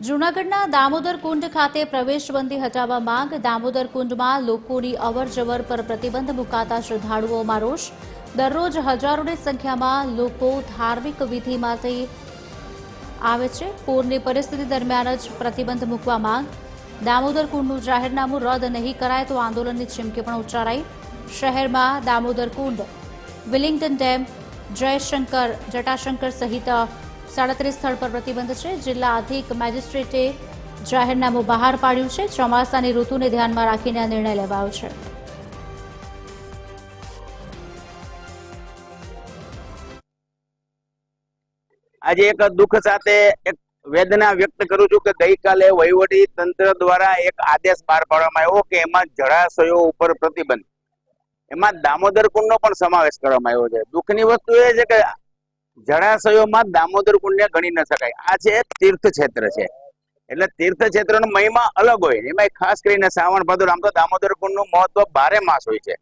જૂનાગઢના દામોદર કુંડ ખાતે પ્રવેશબંધી હટાવવા માંગ. દામોદર કુંડમાં લોકોની અવરજવર પર પ્રતિબંધ મુકાતા શ્રદ્ધાળુઓમાં રોષ. દરરોજ હજારોની સંખ્યામાં લોકો ધાર્મિક વિધિ માટે આવે છે. પૂરની પરિસ્થિતિ દરમિયાન જ પ્રતિબંધ મૂકવા માંગ. દામોદર કુંડનું જાહેરનામું રદ નહીં કરાય તો આંદોલનની ચીમકી પણ ઉચ્ચારાઈ. શહેરમાં દામોદર કુંડ, વિલિંગ્ટન ડેમ, જટાશંકર સહિત 37 સ્થળ પર પ્રતિબંધ છે. જિલ્લા અધિક મેજિસ્ટ્રેટે જાહેરનામું બહાર પાડ્યું છે. ચોમાસાની ઋતુને ધ્યાનમાં રાખીને આ નિર્ણય લેવાયો છે. આજે એક દુઃખ સાથે એક વેદના વ્યક્ત કરું છું કે ગઈકાલે વહીવટી તંત્ર દ્વારા એક આદેશ બહાર પાડવામાં આવ્યો કે એમાં જળાશયો ઉપર પ્રતિબંધ, એમાં દામોદર કુંડનો પણ સમાવેશ કરવામાં આવ્યો છે. દુઃખની વસ્તુ એ છે કે જળાશયોમાં દામોદર કુંડને ગણી ન શકાય. આ છે તીર્થ ક્ષેત્ર છે, એટલે તીર્થ ક્ષેત્રનો મહિમા અલગ હોય. એમાં ખાસ કરીને શ્રાવણ ભાદરો, આમ તો દામોદર કુંડનું મહત્વ 12 માસ હોય છે,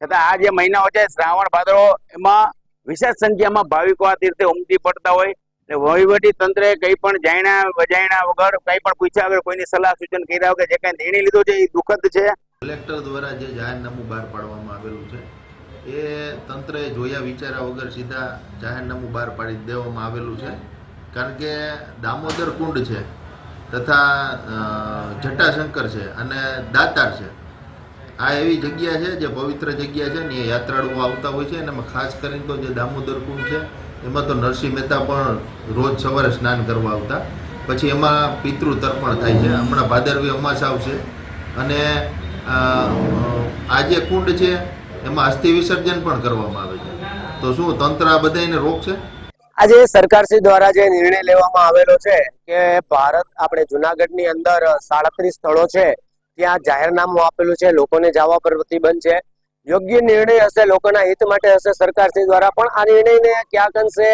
છતાં આ જે મહિનાઓ છે શ્રાવણ ભાદરો, એમાં વિશેષ સંખ્યામાં ભાવિકો આ તીર્થે ઉમટી પડતા હોય. વહીવટી તંત્રે કઈ પણ જાણ્યા વજાણ્યા વગર, કઈ પણ પૂછ્યા વગર, કોઈની સલાહ સૂચન કર્યા વગર જે કઈ નિર્ણય લીધો છે એ દુઃખદ છે. કલેક્ટર દ્વારા જે જાહેરનામું બહાર પાડવામાં આવેલું છે એ તંત્રએ જોયા વિચાર્યા વગર સીધા જાહેરનામું બહાર પાડી દેવામાં આવેલું છે. કારણ કે દામોદર કુંડ છે તથા જટાશંકર છે અને દાતાર છે, આ એવી જગ્યા છે જે પવિત્ર જગ્યા છે ને એ યાત્રાળુઓ આવતા હોય છે. અને એમાં ખાસ કરીને તો જે દામોદર કુંડ છે એમાં તો નરસિંહ મહેતા પણ રોજ સવારે સ્નાન કરવા આવતા. પછી એમાં પિતૃ તર્પણ થાય છે. હમણાં ભાદરવી અમાસ આવશે અને આ જે કુંડ છે એમાં અસ્થિ વિસર્જન પણ કરવામાં આવે છે. તો શું તંત્ર આ બધાને રોકશે? આજે સરકારશ્રી દ્વારા જે નિર્ણય લેવામાં આવેલો છે કે આપણે જુનાગઢની અંદર 37 સ્થળો છે ત્યાં જાહેરનામું આપેલું છે, લોકોને જવા પર પ્રતિબંધ છે. યોગ્ય નિર્ણય હશે, લોકોના હિત માટે હશે સરકારશ્રી દ્વારા, પણ આ નિર્ણયને ક્યાંક અંશે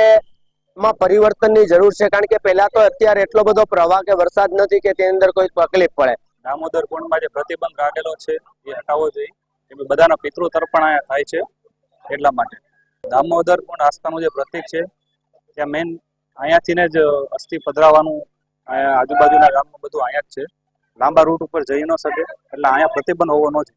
માં પરિવર્તનની જરૂર છે. કારણ કે પહેલા તો અત્યારે એટલો બધો પ્રવાહ કે વરસાદ નથી કે તેની અંદર કોઈ તકલીફ પડે. દામોદર કુંડમાં જે પ્રતિબંધ રાખેલો છે એ હટાવવો જોઈએ. એ બધાના પિતૃ તર્પણ અહીંયા થાય છે, એટલા માટે દામોદર કુંડ આસ્થાનું જે પ્રતીક છે ત્યાં મેન અહીંયાથી જ અસ્થિ પધરાવાનું, આજુબાજુના ગામનું બધું અહીંયા જ છે. લાંબા રૂટ ઉપર જઈ ન શકે, એટલે અહીંયા પ્રતિબંધ હોવો ન જોઈએ.